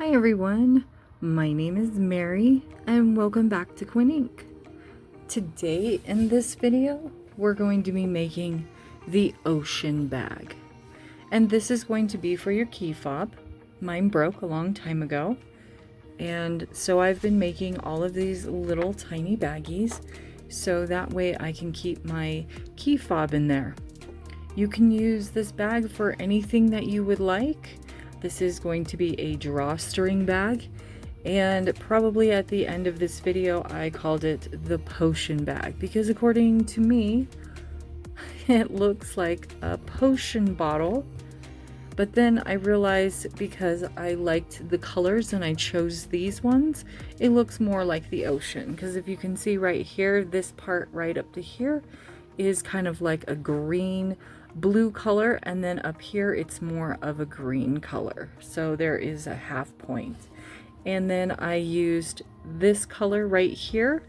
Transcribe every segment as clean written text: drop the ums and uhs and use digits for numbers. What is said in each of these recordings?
Hi everyone, my name is Mary and welcome back to Quinn Ink. Today in this video, we're going to be making the ocean bag. And this is going to be for your key fob. Mine broke a long time ago. And so I've been making all of these little tiny baggies so that way I can keep my key fob in there. You can use this bag for anything that you would like. This is going to be a drawstring bag, and probably at the end of this video I called it the potion bag because according to me it looks like a potion bottle. But then I realized because I liked the colors and I chose these ones, it looks more like the ocean, because if you can see right here, this part right up to here is kind of like a green blue color, and then up here it's more of a green color, so there is a half point. And then I used this color right here,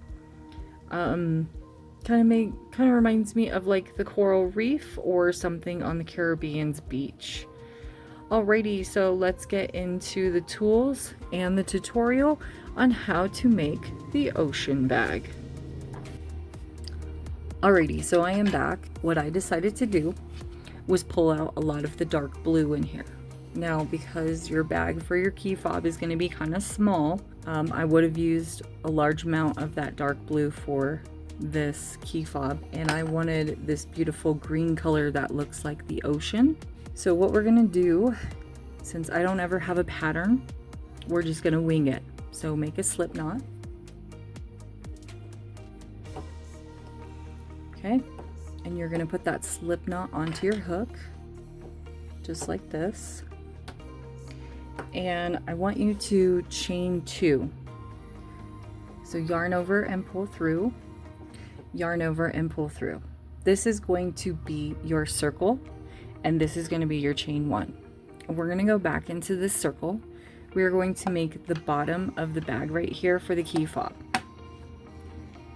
kind of reminds me of like the coral reef or something on the Caribbean's beach. Alrighty, so let's get into the tools and the tutorial on how to make the ocean bag. Alrighty, so I am back. What I decided to do was pull out a lot of the dark blue in here. Now, because your bag for your key fob is going to be kind of small, I would have used a large amount of that dark blue for this key fob, and I wanted this beautiful green color that looks like the ocean. So what we're going to do, since I don't ever have a pattern, we're just going to wing it. So make a slip knot. Okay, and you're going to put that slip knot onto your hook, just like this. And I want you to chain 2. So yarn over and pull through, yarn over and pull through. This is going to be your circle, and this is going to be your chain 1. And we're going to go back into this circle. We are going to make the bottom of the bag right here for the key fob.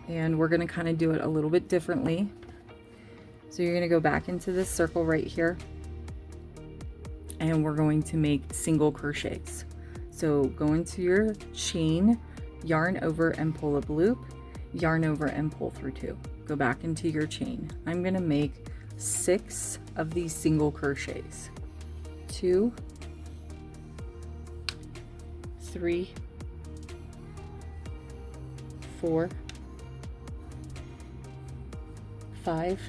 And we're going to kind of do it a little bit differently. So you're going to go back into this circle right here, and we're going to make single crochets. So go into your chain, yarn over and pull up loop, yarn over and pull through 2. Go back into your chain. I'm going to make 6 of these single crochets. 2, 3, 4, 5,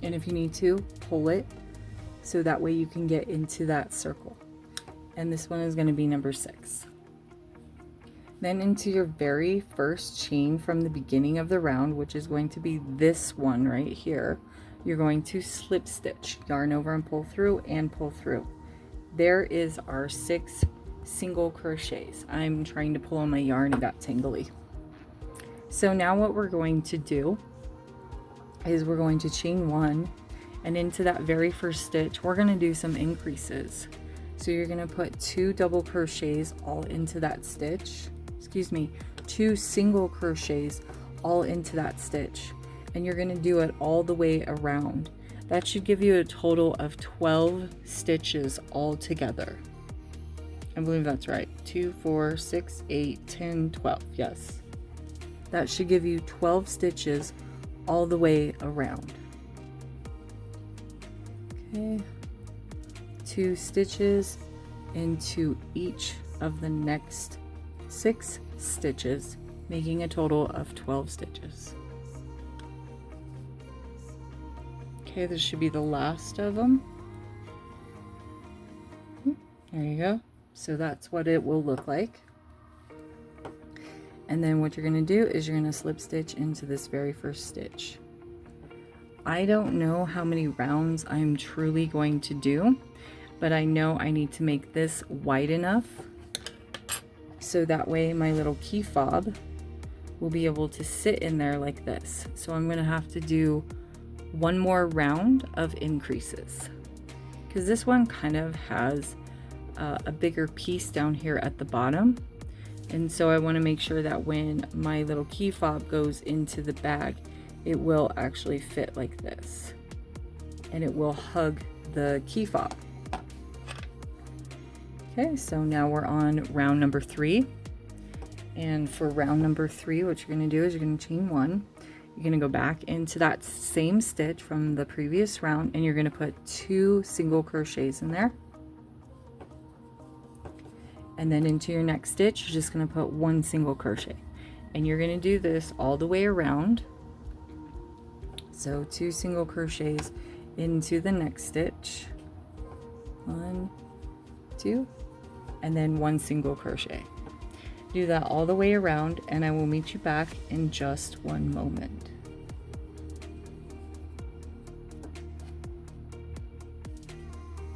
and if you need to, pull it so that way you can get into that circle. And this one is going to be number 6. Then into your very first chain from the beginning of the round, which is going to be this one right here, you're going to slip stitch, yarn over and pull through and pull through. There is our 6 single crochets. I'm trying to pull on my yarn, it got tingly. So now what we're going to do is we're going to chain 1, and into that very first stitch we're going to do some increases. So you're going to put 2 double crochets all into that stitch, 2 single crochets all into that stitch, and you're going to do it all the way around. That should give you a total of 12 stitches all together. I believe that's right. 2, 4, 6, 8, 10, 12. Yes. That should give you 12 stitches all the way around. Okay. 2 stitches into each of the next 6 stitches, making a total of 12 stitches. Okay, this should be the last of them. There you go. So that's what it will look like. And then what you're going to do is you're going to slip stitch into this very first stitch. I don't know how many rounds I'm truly going to do, but I know I need to make this wide enough so that way my little key fob will be able to sit in there like this. So I'm going to have to do one more round of increases because this one kind of has a bigger piece down here at the bottom. And so I want to make sure that when my little key fob goes into the bag, it will actually fit like this. And it will hug the key fob. Okay, so now we're on round number 3. And for round number 3, what you're going to do is you're going to chain 1. You're going to go back into that same stitch from the previous round, and you're going to put 2 single crochets in there. And then into your next stitch, you're just going to put 1 single crochet. And you're going to do this all the way around. So 2 single crochets into the next stitch. 1, 2, and then 1 single crochet. Do that all the way around, and I will meet you back in just one moment.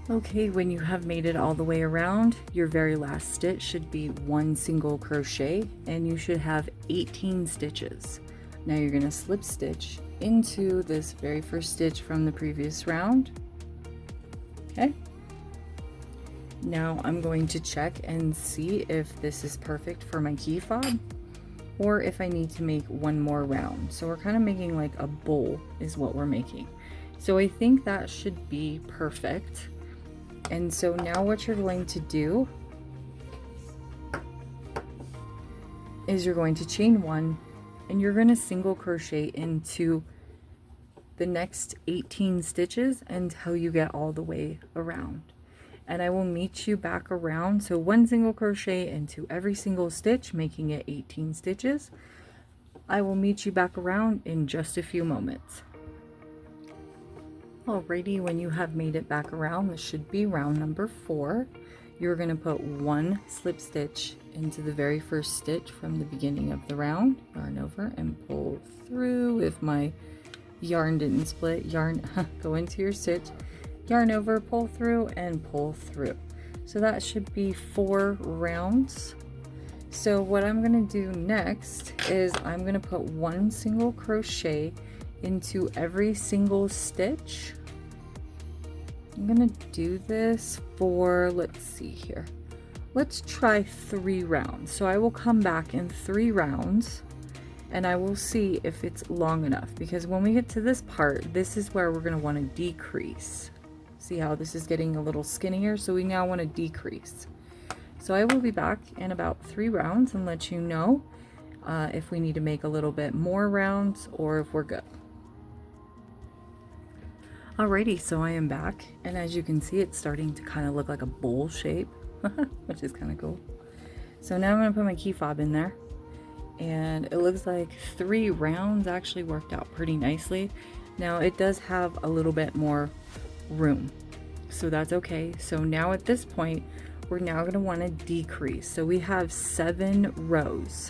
Okay, when you have made it all the way around, your very last stitch should be 1 single crochet, and you should have 18 stitches. Now you're going to slip stitch into this very first stitch from the previous round. Okay. Now I'm going to check and see if this is perfect for my key fob, or if I need to make one more round. So we're kind of making like a bowl is what we're making. So I think that should be perfect. And so now what you're going to do is you're going to chain 1, and you're going to single crochet into the next 18 stitches until you get all the way around. And I will meet you back around. So 1 single crochet into every single stitch, making it 18 stitches. I will meet you back around in just a few moments. Alrighty, when you have made it back around, this should be round number 4. You're going to put 1 slip stitch into the very first stitch from the beginning of the round. Yarn over and pull through. If my yarn didn't split, yarn go into your stitch, yarn over, pull through, and pull through. So that should be 4 rounds. So what I'm going to do next is I'm going to put 1 single crochet into every single stitch. I'm going to do this for, let's see here, let's try 3 rounds. So I will come back in 3 rounds, and I will see if it's long enough, because when we get to this part, this is where we're going to want to decrease. See how this is getting a little skinnier, so we now want to decrease. So I will be back in about 3 rounds and let you know if we need to make a little bit more rounds or if we're good. Alrighty, so I am back, and as you can see, it's starting to kind of look like a bowl shape, which is kind of cool. So now I'm going to put my key fob in there, and it looks like 3 rounds actually worked out pretty nicely. Now it does have a little bit more room, so that's okay. So now at this point, we're now going to want to decrease. So we have 7 rows.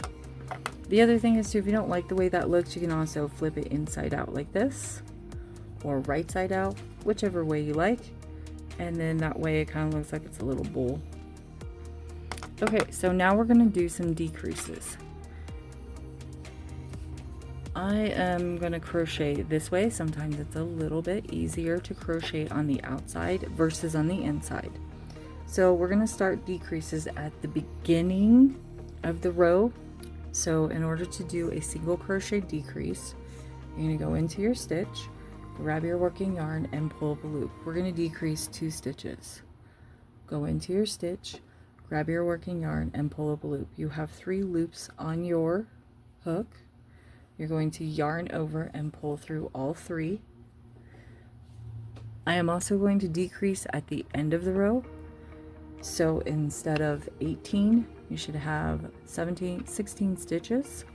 The other thing is too, if you don't like the way that looks, you can also flip it inside out like this, or right side out, whichever way you like, and then that way it kind of looks like it's a little bowl. Okay, so now we're going to do some decreases. I am going to crochet this way. Sometimes it's a little bit easier to crochet on the outside versus on the inside. So we're going to start decreases at the beginning of the row. So in order to do a single crochet decrease, you're going to go into your stitch, grab your working yarn, and pull up a loop. We're going to decrease 2 stitches. Go into your stitch, grab your working yarn, and pull up a loop. You have 3 loops on your hook. You're going to yarn over and pull through all 3. I am also going to decrease at the end of the row. So instead of 18, you should have 16 stitches.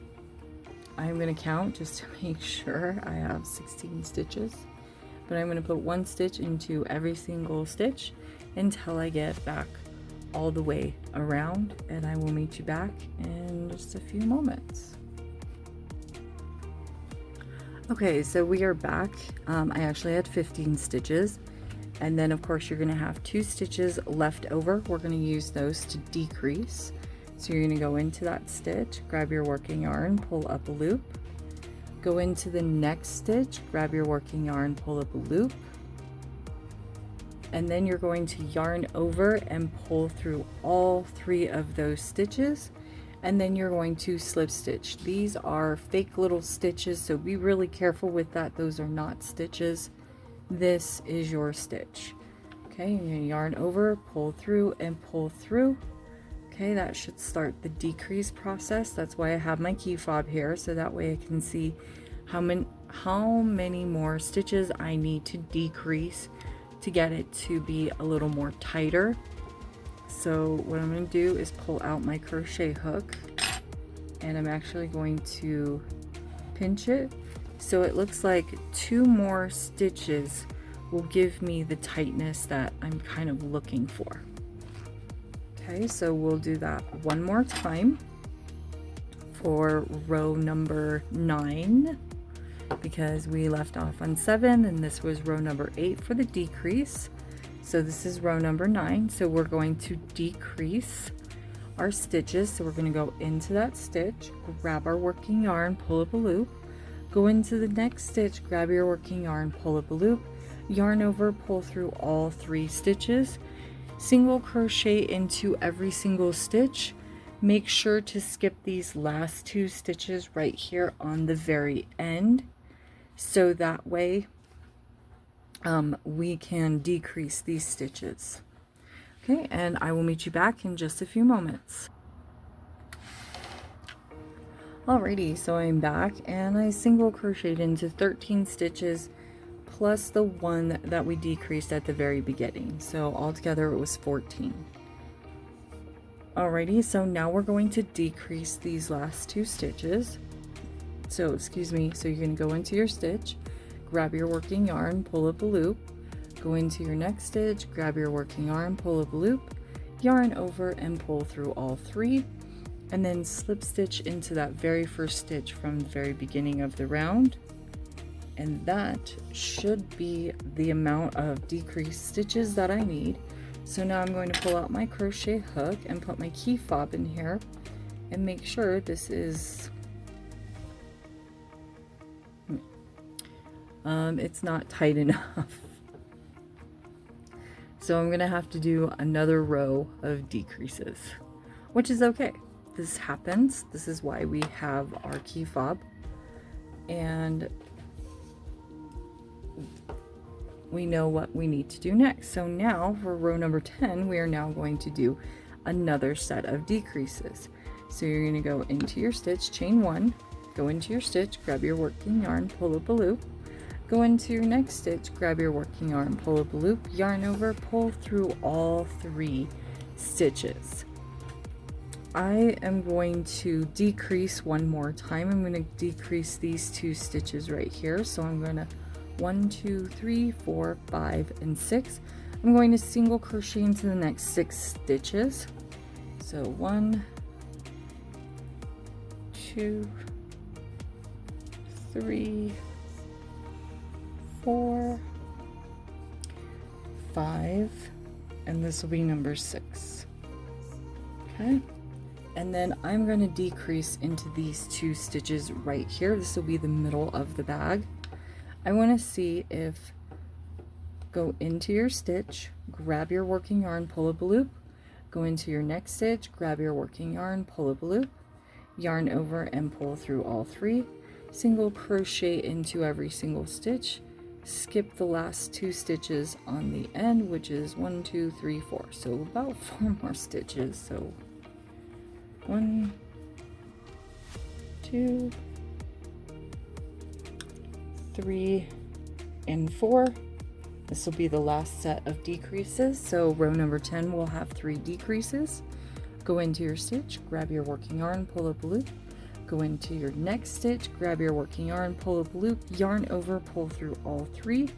I'm going to count just to make sure I have 16 stitches, but I'm going to put 1 stitch into every single stitch until I get back all the way around, and I will meet you back in just a few moments. Okay, so we are back. I actually had 15 stitches, and then of course you're going to have 2 stitches left over. We're going to use those to decrease. So you're going to go into that stitch, grab your working yarn, pull up a loop, go into the next stitch, grab your working yarn, pull up a loop, and then you're going to yarn over and pull through all 3 of those stitches, and then you're going to slip stitch. These are fake little stitches, so be really careful with that. Those are not stitches. This is your stitch. Okay, you're going to yarn over, pull through, and pull through. Okay, that should start the decrease process. That's why I have my key fob here, so that way I can see how many more stitches I need to decrease to get it to be a little more tighter. So what I'm going to do is pull out my crochet hook, and I'm actually going to pinch it so it looks like 2 more stitches will give me the tightness that I'm kind of looking for. Okay, so we'll do that one more time for row number 9, because we left off on 7 and this was row number 8 for the decrease. So this is row number 9, so we're going to decrease our stitches. So we're going to go into that stitch, grab our working yarn, pull up a loop, go into the next stitch, grab your working yarn, pull up a loop, yarn over, pull through all 3 stitches, single crochet into every single stitch. Make sure to skip these last 2 stitches right here on the very end, so that way we can decrease these stitches. Okay, and I will meet you back in just a few moments. Alrighty, so I'm back and I single crocheted into 13 stitches plus the one that we decreased at the very beginning. So altogether it was 14. Alrighty, so now we're going to decrease these last 2 stitches. So excuse me, so you're going to go into your stitch, grab your working yarn, pull up a loop, go into your next stitch, grab your working yarn, pull up a loop, yarn over and pull through all 3, and then slip stitch into that very first stitch from the very beginning of the round. And that should be the amount of decreased stitches that I need. So now I'm going to pull out my crochet hook and put my key fob in here and make sure this is it's not tight enough. So I'm gonna have to do another row of decreases, which is okay. This happens. This is why we have our key fob, and we know what we need to do next. So now for row number 10, we are now going to do another set of decreases. So you're going to go into your stitch, chain 1, go into your stitch, grab your working yarn, pull up a loop, go into your next stitch, grab your working yarn, pull up a loop, yarn over, pull through all 3 stitches. I am going to decrease one more time. I'm going to decrease these 2 stitches right here. So I'm going to 1, 2, 3, 4, 5, and 6. I'm going to single crochet into the next 6 stitches. So 1, 2, 3, 4, 5, and this will be number 6. Okay, and then I'm going to decrease into these 2 stitches right here. This will be the middle of the bag. I want to see if, go into your stitch, grab your working yarn, pull up a loop, go into your next stitch, grab your working yarn, pull up a loop, yarn over and pull through all 3, single crochet into every single stitch, skip the last 2 stitches on the end, which is 1, 2, 3, 4. So about 4 more stitches. So 1, 2, 3, and 4. This will be the last set of decreases. So row number 10 will have 3 decreases. Go into your stitch, grab your working yarn, pull up a loop, go into your next stitch, grab your working yarn, pull up a loop, yarn over, pull through all 3,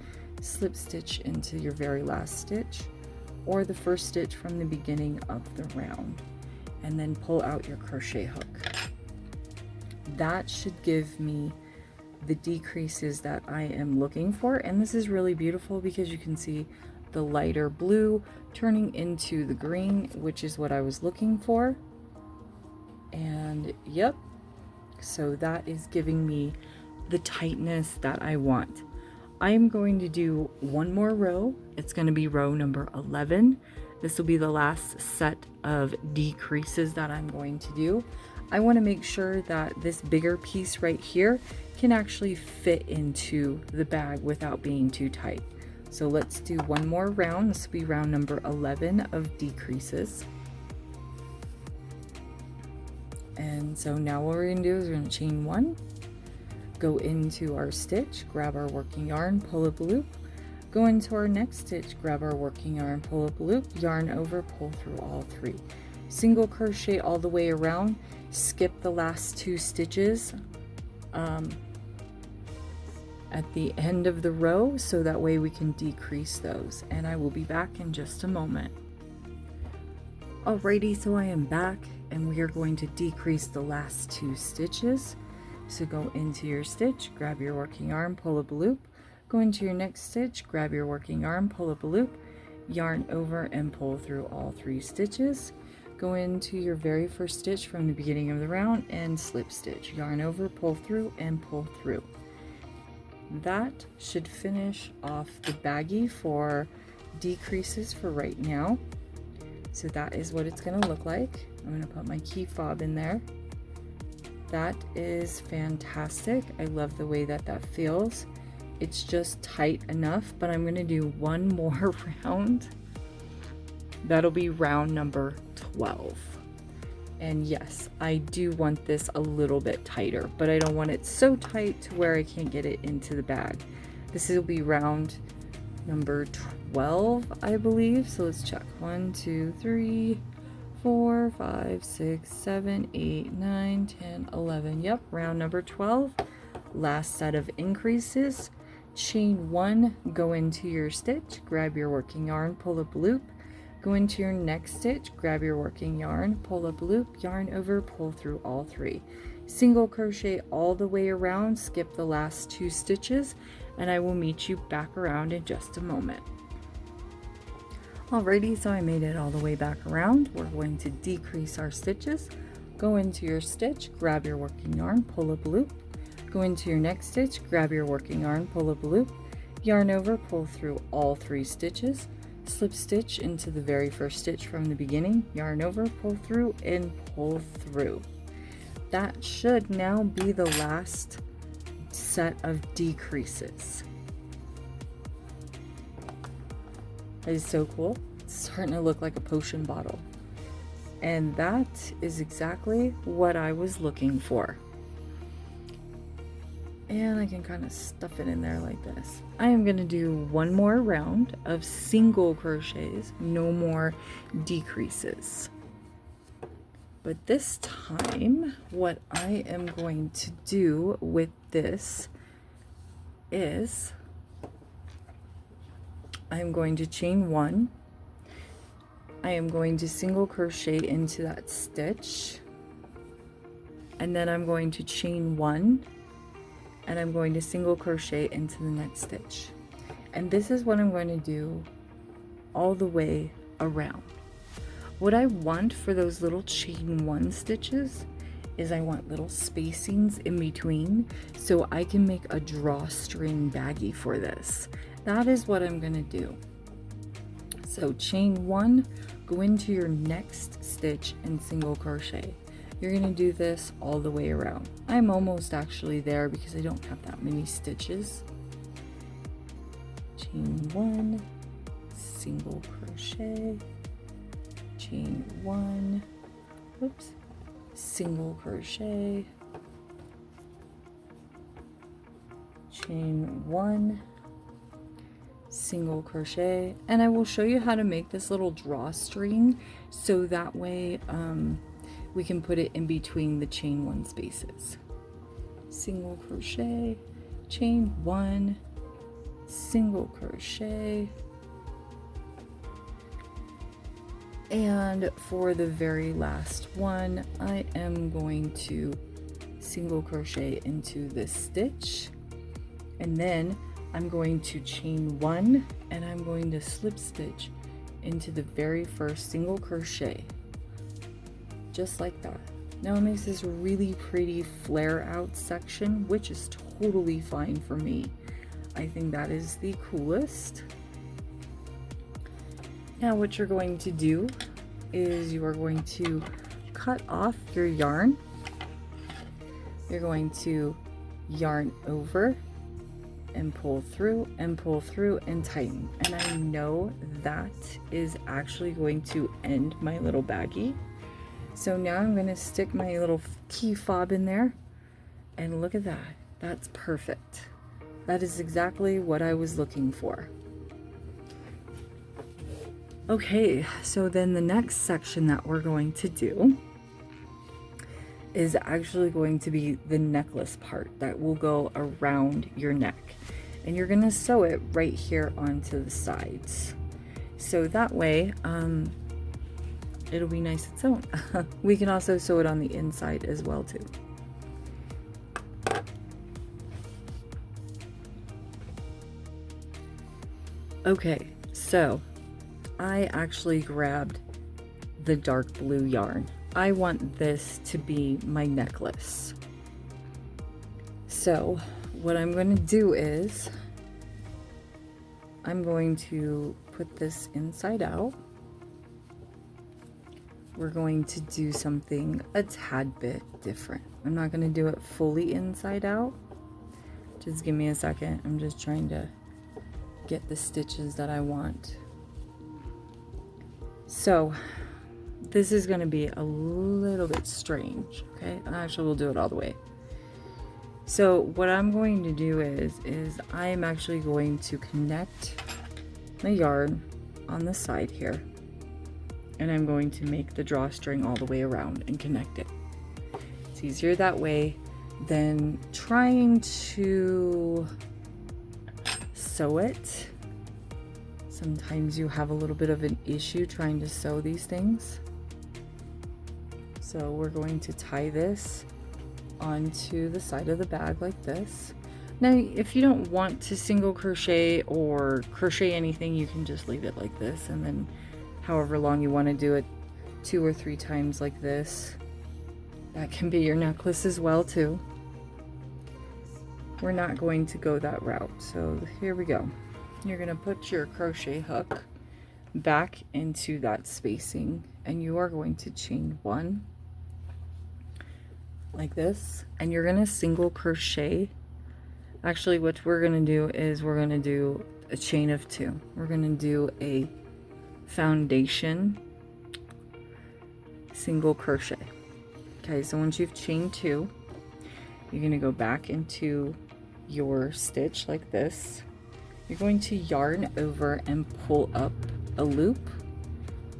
slip stitch into your very last stitch or the first stitch from the beginning of the round, and then pull out your crochet hook. That should give me the decreases that I am looking for, and this is really beautiful because you can see the lighter blue turning into the green, which is what I was looking for. And yep, so that is giving me the tightness that I want. I'm going to do one more row. It's going to be row number 11. This will be the last set of decreases that I'm going to do. I want to make sure that this bigger piece right here can actually fit into the bag without being too tight. So let's do one more round. This will be round number 11 of decreases. And so now what we're gonna do is we're gonna chain 1, go into our stitch, grab our working yarn, pull up a loop, go into our next stitch, grab our working yarn, pull up a loop, yarn over, pull through all 3. Single crochet all the way around, skip the last 2 stitches at the end of the row so that way we can decrease those, and I will be back in just a moment. Alrighty, so I am back and we are going to decrease the last 2 stitches. So go into your stitch, grab your working yarn, pull up a loop, go into your next stitch, grab your working yarn, pull up a loop, yarn over and pull through all 3 stitches. Go into your very first stitch from the beginning of the round and slip stitch, yarn over, pull through and pull through. That should finish off the baggie for decreases for right now. So that is what it's going to look like. I'm going to put my key fob in there. That is fantastic. I love the way that that feels. It's just tight enough, but I'm going to do one more round. That'll be round number 12. And yes, I do want this a little bit tighter, but I don't want it so tight to where I can't get it into the bag. This will be round number 12, I believe. So let's check. 1, 2, 3, 4, 5, 6, 7, 8, 9, 10, 11. Yep, round number 12. Last set of increases. Chain 1, go into your stitch, grab your working yarn, pull up a loop. Go into your next stitch, grab your working yarn, pull up a loop, yarn over, pull through all 3. Single crochet all the way around, skip the last 2 stitches, and I will meet you back around in just a moment. Alrighty, so I made it all the way back around. We're going to decrease our stitches. Go into your stitch, grab your working yarn, pull up a loop. Go into your next stitch, grab your working yarn, pull up a loop, yarn over, pull through all 3 stitches. Slip stitch into the very first stitch from the beginning, yarn over, pull through, and pull through. That should now be the last set of decreases. That is so cool. It's starting to look like a potion bottle. And that is exactly what I was looking for. And I can kind of stuff it in there like this. I am going to do one more round of single crochets, no more decreases. But this time, what I am going to do with this is I am going to chain 1. I am going to single crochet into that stitch. And then I'm going to chain 1. And I'm going to single crochet into the next stitch. And this is what I'm going to do all the way around. What I want for those little chain 1 stitches is I want little spacings in between so I can make a drawstring baggie for this. That is what I'm going to do. So chain 1, go into your next stitch and single crochet. You're going to do this all the way around. I'm almost actually there because I don't have that many stitches. Chain 1, single crochet, chain 1, whoops, single crochet, chain 1, single crochet, and I will show you how to make this little drawstring so that way we can put it in between the chain 1 spaces. Single crochet, chain 1, single crochet, and for the very last one I am going to single crochet into this stitch, and then I'm going to chain 1 and I'm going to slip stitch into the very first single crochet, just like that. Now it makes this really pretty flare out section, which is totally fine for me. I think that is the coolest. Now what you're going to do is you are going to cut off your yarn. You're going to yarn over, and pull through and pull through and tighten. And I know that is actually going to end my little baggie. So now I'm going to stick my little key fob in there, and look at that. That's perfect. That is exactly what I was looking for. Okay, so then the next section that we're going to do is actually going to be the necklace part that will go around your neck. And you're going to sew it right here onto the sides. So that way, it'll be nice and sewn. We can also sew it on the inside as well too. Okay, so I actually grabbed the dark blue yarn. I want this to be my necklace. So what I'm going to do is I'm going to put this inside out. We're going to do something a tad bit different. I'm not going to do it fully inside out. Just give me a second. I'm just trying to get the stitches that I want. So this is going to be a little bit strange, okay? Actually, we'll do it all the way. So what I'm going to do is I am actually going to connect my yarn on the side here, and I'm going to make the drawstring all the way around and connect it. It's easier that way than trying to sew it. Sometimes you have a little bit of an issue trying to sew these things. So we're going to tie this onto the side of the bag like this. Now, if you don't want to single crochet or crochet anything, you can just leave it like this, and then however long you want to do it, 2 or 3 times like this. That can be your necklace as well too. We're not going to go that route, so here we go. You're going to put your crochet hook back into that spacing, and you are going to chain 1 like this, and you're going to single crochet. Actually, what we're going to do is we're going to do a chain of 2. We're going to do a foundation single crochet. Okay, so once you've chained 2, you're going to go back into your stitch like this. You're going to yarn over and pull up a loop.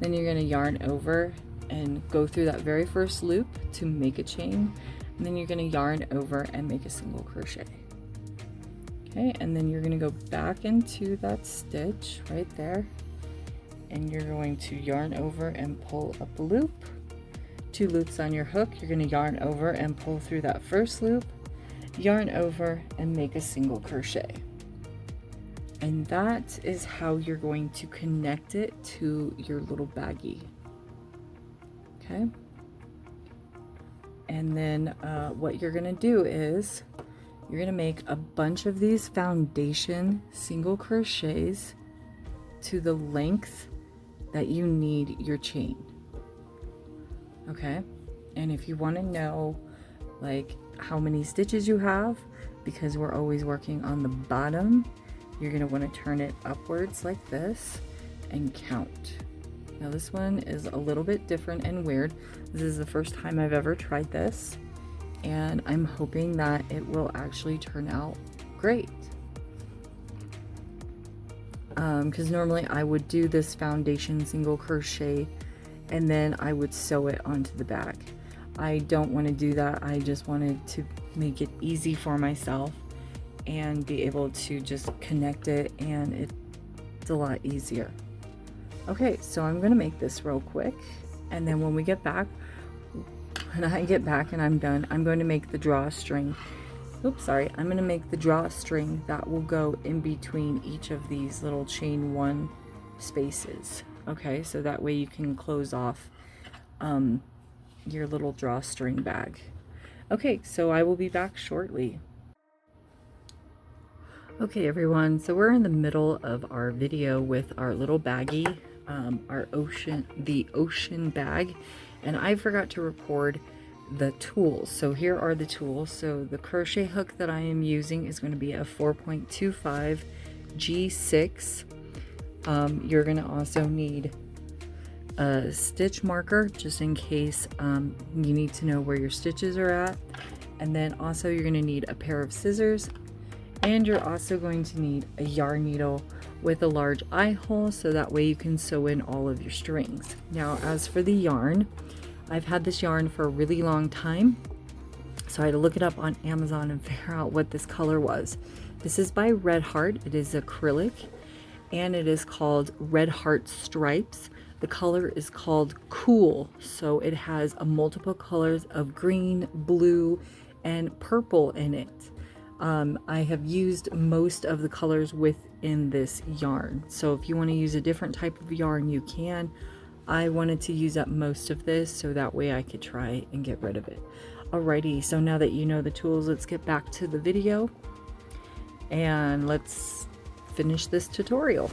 Then you're going to yarn over and go through that very first loop to make a chain. And then you're going to yarn over and make a single crochet. Okay, and then you're going to go back into that stitch right there. And you're going to yarn over and pull up a loop. 2 loops on your hook. You're going to yarn over and pull through that first loop. Yarn over and make a single crochet. And that is how you're going to connect it to your little baggie. Okay. And then what you're going to do is you're going to make a bunch of these foundation single crochets to the length that you need your chain. Okay. And if you want to know like how many stitches you have, because we're always working on the bottom, you're going to want to turn it upwards like this and count. Now this one is a little bit different and weird. This is the first time I've ever tried this, and I'm hoping that it will actually turn out great. Because normally I would do this foundation single crochet and then I would sew it onto the bag. I don't want to do that. I just wanted to make it easy for myself and be able to just connect it, and it's a lot easier. Okay, so I'm going to make this real quick, and then when we get back, when I get back and I'm done, I'm going to make the drawstring. Oops, sorry. I'm going to make the drawstring that will go in between each of these little chain 1 spaces. Okay, so that way you can close off your little drawstring bag. Okay, so I will be back shortly. Okay everyone, so we're in the middle of our video with our little baggie, the ocean bag, and I forgot to record the tools. So here are the tools. So the crochet hook that I am using is going to be a 4.25 G6. You're going to also need a stitch marker just in case you need to know where your stitches are at. And then also you're going to need a pair of scissors, and you're also going to need a yarn needle with a large eye hole, so that way you can sew in all of your strings. Now, as for the yarn, I've had this yarn for a really long time, so I had to look it up on Amazon and figure out what this color was. This is by Red Heart. It is acrylic, and it is called Red Heart Stripes. The color is called Cool, so it has a multiple colors of green, blue, and purple in it. I have used most of the colors within this yarn, so if you want to use a different type of yarn, you can. I wanted to use up most of this so that way I could try and get rid of it. Alrighty, so now that you know the tools, let's get back to the video and let's finish this tutorial.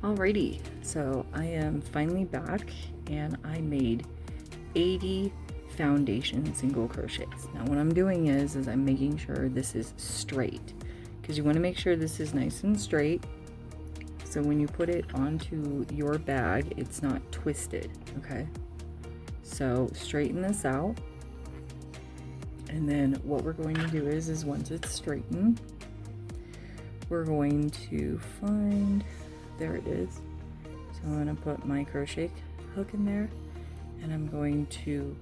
Alrighty, so I am finally back, and I made 80 foundation single crochets. Now what I'm doing is I'm making sure this is straight, because you want to make sure this is nice and straight, so when you put it onto your bag it's not twisted. Okay, so straighten this out, and then what we're going to do is once it's straightened, we're going to find, there it is. So I'm going to put my crochet hook in there, and I'm going to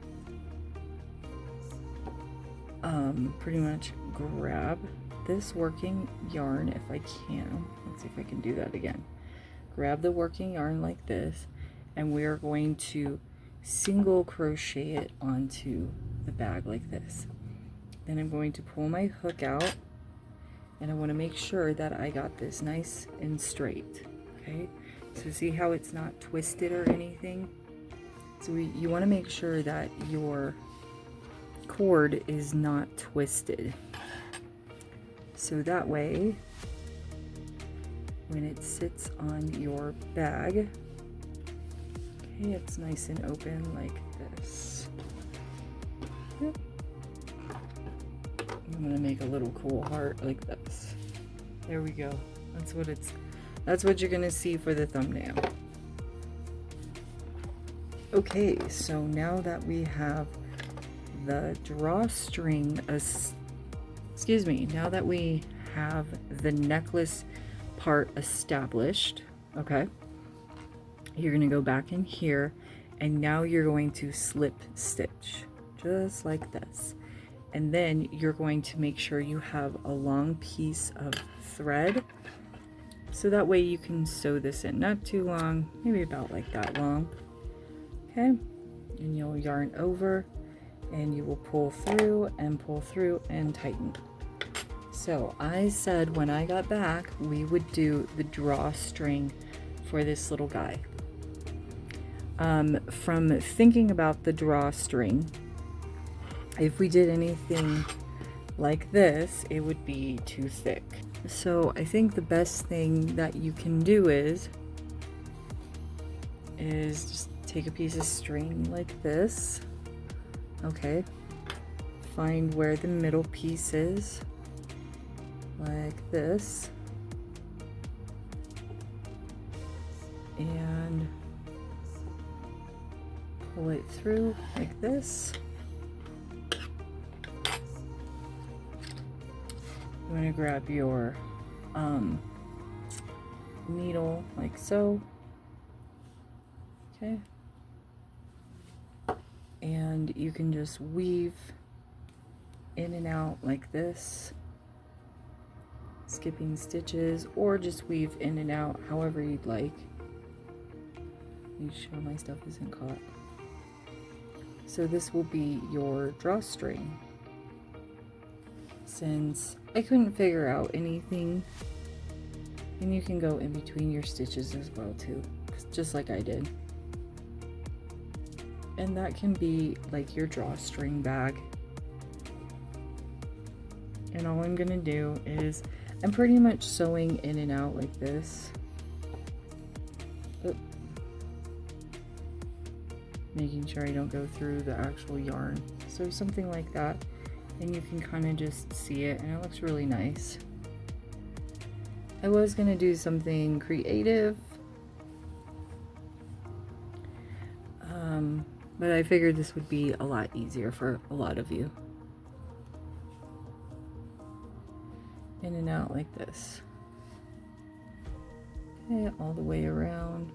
pretty much grab this working yarn if I can. Let's see if I can do that again. Grab the working yarn like this, and we are going to single crochet it onto the bag like this. Then I'm going to pull my hook out, and I want to make sure that I got this nice and straight. Okay, so see how it's not twisted or anything? So you want to make sure that your cord is not twisted, so that way when it sits on your bag, okay, it's nice and open like this. Yep. I'm gonna make a little cool heart like this. There we go. That's what you're gonna see for the thumbnail. Okay, so now that we have the drawstring, now that we have the necklace part established, okay, you're gonna go back in here, and now you're going to slip stitch just like this, and then you're going to make sure you have a long piece of thread, so that way you can sew this in. Not too long, maybe about like that long. Okay, and you'll yarn over, and you will pull through and tighten. So I said when I got back we would do the drawstring for this little guy. From thinking about the drawstring, if we did anything like this, it would be too thick. So I think the best thing that you can do is just take a piece of string like this. Okay, find where the middle piece is, like this, and pull it through like this. You want to grab your needle like so. Okay, and you can just weave in and out like this, skipping stitches, or just weave in and out however you'd like. Make sure my stuff isn't caught. So this will be your drawstring. Since I couldn't figure out anything, and you can go in between your stitches as well too, just like I did. And that can be like your drawstring bag. And all I'm gonna do is I'm pretty much sewing in and out like this. making sure I don't go through the actual yarn. So something like that, and you can kind of just see it, and it looks really nice. I was gonna do something creative, but I figured this would be a lot easier for a lot of you. In and out like this. Okay, all the way around.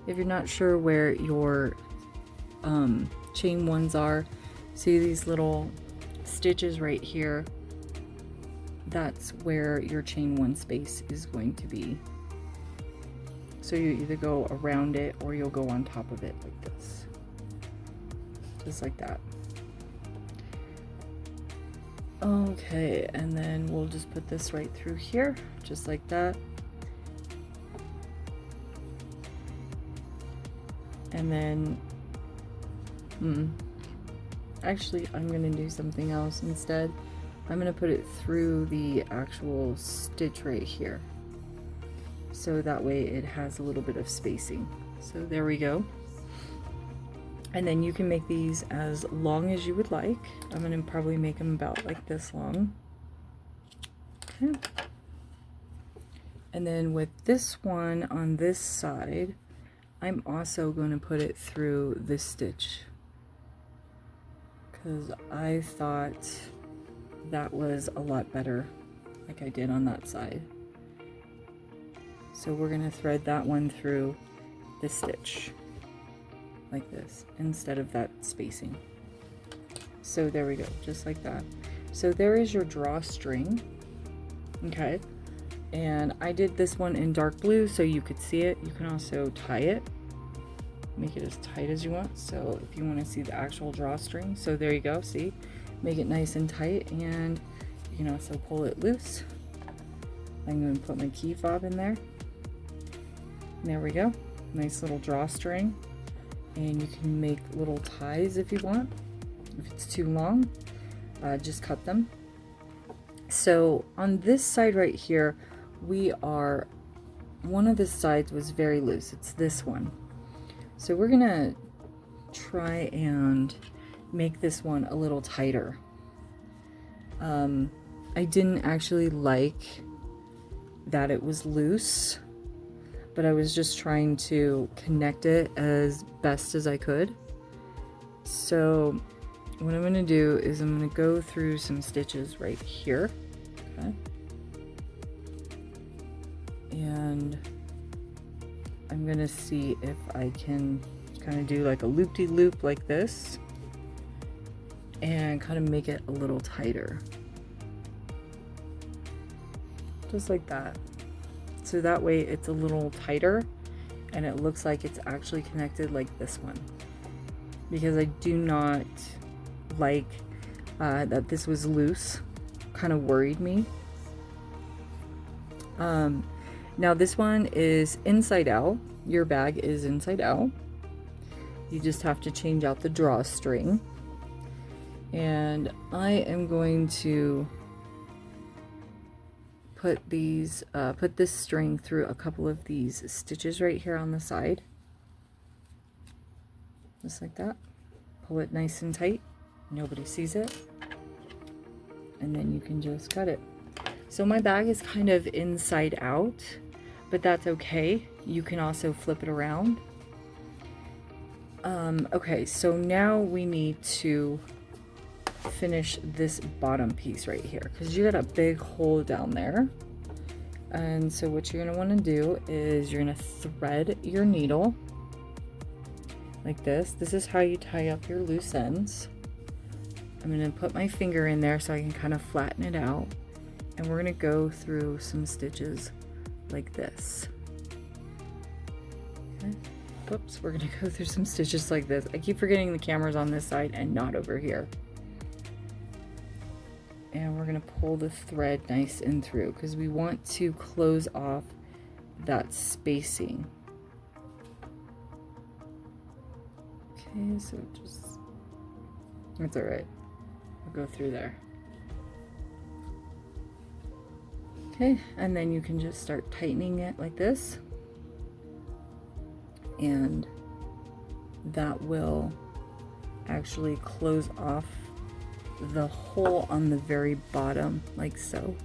If you're not sure where your chain ones are, see these little stitches right here? That's where your chain one space is going to be. So you either go around it or you'll go on top of it like this. Just like that. Okay, and then we'll just put this right through here, just like that. And then, actually, I'm gonna do something else instead. I'm gonna put it through the actual stitch right here. So that way it has a little bit of spacing. So there we go. And then you can make these as long as you would like. I'm gonna probably make them about like this long. Okay. And then with this one on this side, I'm also going to put it through this stitch, because I thought that was a lot better, like I did on that side. So we're going to thread that one through this stitch like this instead of that spacing. So there we go, just like that. So there is your drawstring. Okay, and I did this one in dark blue so you could see it. You can also tie it, make it as tight as you want. So if you want to see the actual drawstring, so there you go, see, make it nice and tight, and you can also pull it loose. I'm going to put my key fob in there. There we go, nice little drawstring, and you can make little ties if you want. If it's too long, just cut them. So on this side right here, one of the sides was very loose. It's this one. So we're gonna try and make this one a little tighter. I didn't actually like that it was loose, but I was just trying to connect it as best as I could. So what I'm gonna do is I'm gonna go through some stitches right here. Okay. And I'm gonna see if I can kind of do like a loop-de-loop like this and kind of make it a little tighter. Just like that. So that way it's a little tighter and it looks like it's actually connected like this one. Because I do not like that this was loose. Kind of worried me. Now this one is inside out. Your bag is inside out. You just have to change out the drawstring. And I am going to put this string through a couple of these stitches right here on the side. Just like that. Pull it nice and tight. Nobody sees it. And then you can just cut it. So my bag is kind of inside out, but that's okay. You can also flip it around. Okay, so now we need to finish this bottom piece right here, because you got a big hole down there. And so what you're going to want to do is you're going to thread your needle like this. This is how you tie up your loose ends. I'm going to put my finger in there so I can kind of flatten it out. And we're going to go through some stitches like this. Okay. Whoops, we're going to go through some stitches like this. I keep forgetting the camera's on this side and not over here. And we're going to pull the thread nice and through because we want to close off that spacing. Okay, so just, that's all right. I'll go through there. Okay, and then you can just start tightening it like this, and that will actually close off the hole on the very bottom, like so.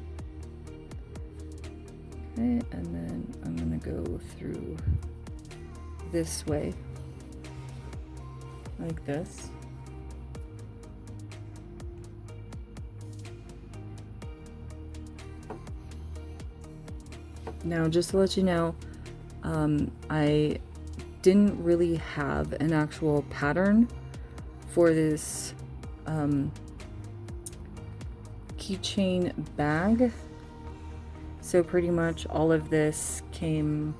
Okay, and then I'm gonna go through this way, like this. Now, just to let you know, I didn't really have an actual pattern for this keychain bag. So pretty much all of this came,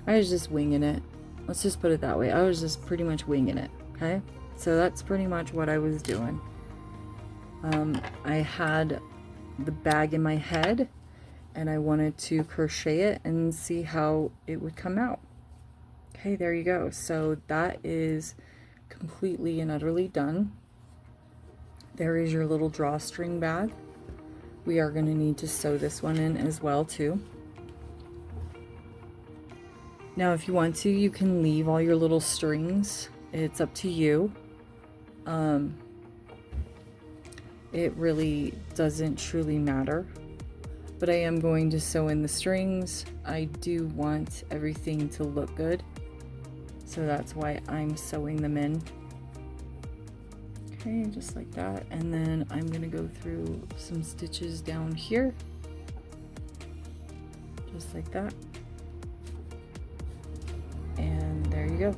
I was just winging it. Let's just put it that way. I was just pretty much winging it, okay? So that's pretty much what I was doing. I had the bag in my head, and I wanted to crochet it and see how it would come out. Okay, there you go. So that is completely and utterly done. There is your little drawstring bag. We are going to need to sew this one in as well too. Now if you want to, you can leave all your little strings. It's up to you. It really doesn't truly matter. But I am going to sew in the strings. I do want everything to look good, so that's why I'm sewing them in. Okay, just like that. And then I'm gonna go through some stitches down here, just like that. And there you go.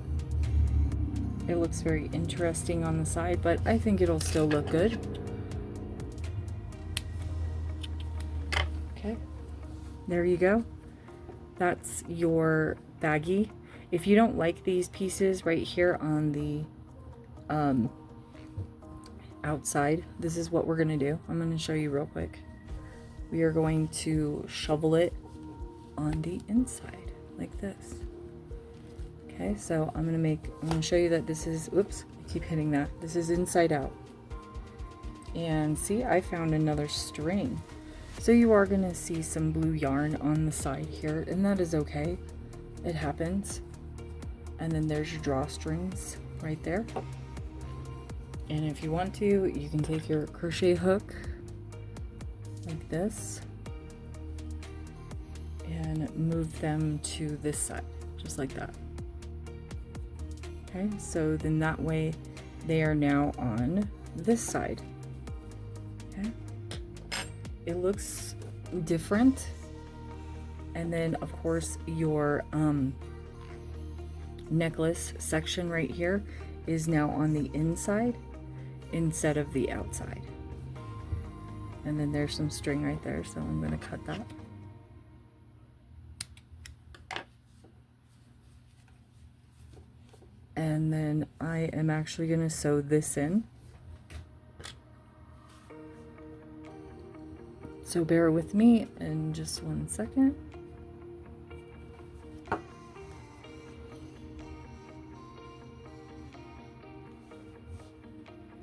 It looks very interesting on the side, but I think it'll still look good. Okay, there you go. That's your baggie. If you don't like these pieces right here on the outside, this is what we're gonna do. I'm gonna show you real quick. We are going to shovel it on the inside like this. Okay, so I'm gonna show you that this is, oops, I keep hitting that. This is inside out. And see, I found another string. So you are gonna see some blue yarn on the side here, and that is okay. It happens. And then there's your drawstrings right there. And if you want to, you can take your crochet hook like this and move them to this side, just like that. Okay, so then that way they are now on this side. Okay, it looks different. And then of course your necklace section right here is now on the inside instead of the outside. And then there's some string right there, so I'm going to cut that. And then I am actually going to sew this in. So bear with me in just 1 second.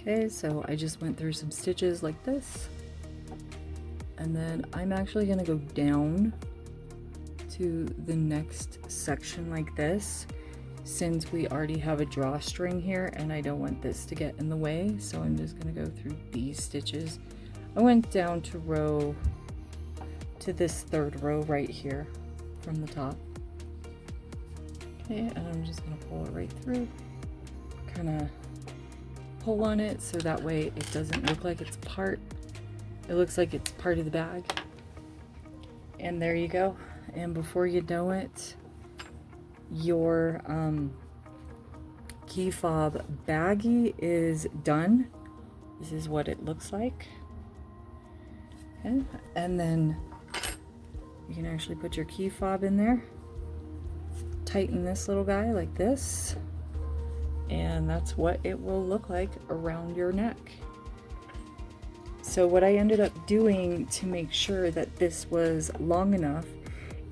Okay, so I just went through some stitches like this, and then I'm actually going to go down to the next section like this, since we already have a drawstring here and I don't want this to get in the way. So I'm just going to go through these stitches. I went down to this third row right here from the top. Okay, and I'm just going to pull it right through, kind of pull on it so that way it doesn't look like it's it looks like it's part of the bag. And there you go. And before you know it, your key fob baggie is done. This is what it looks like. Okay, and then you can actually put your key fob in there, tighten this little guy like this, and that's what it will look like around your neck. So what I ended up doing to make sure that this was long enough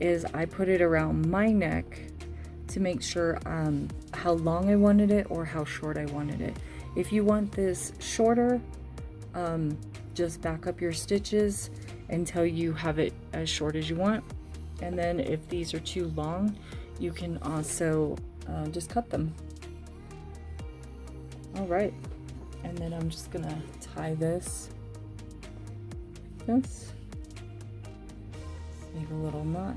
is I put it around my neck to make sure how long I wanted it or how short I wanted it. If you want this shorter, just back up your stitches until you have it as short as you want. And then if these are too long, you can also just cut them. All right, and then I'm just gonna tie this, make a little knot.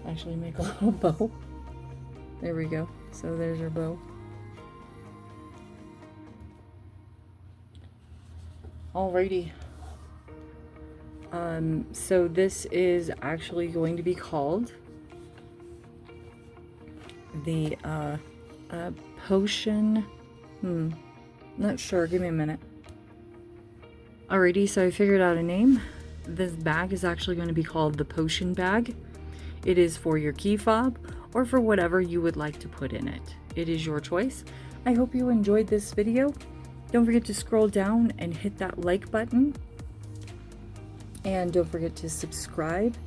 Actually make a little bow. There we go. So there's our bow. Alrighty. So this is actually going to be called the potion. Not sure. Give me a minute. Alrighty, so I figured out a name. This bag is actually going to be called the potion bag. It is for your key fob or for whatever you would like to put in it. It is your choice. I hope you enjoyed this video. Don't forget to scroll down and hit that like button. And don't forget to subscribe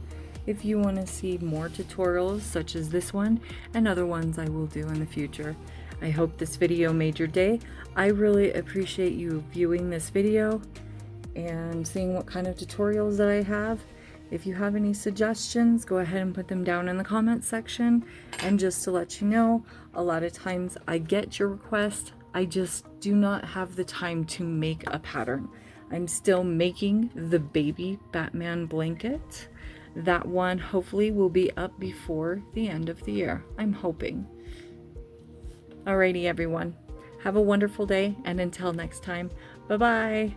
if you want to see more tutorials such as this one and other ones I will do in the future. I hope this video made your day. I really appreciate you viewing this video and seeing what kind of tutorials that I have. If you have any suggestions, go ahead and put them down in the comments section. And just to let you know, a lot of times I get your request, I just do not have the time to make a pattern. I'm still making the baby Batman blanket. That one hopefully will be up before the end of the year. I'm hoping. Alrighty everyone, have a wonderful day, and until next time, bye-bye.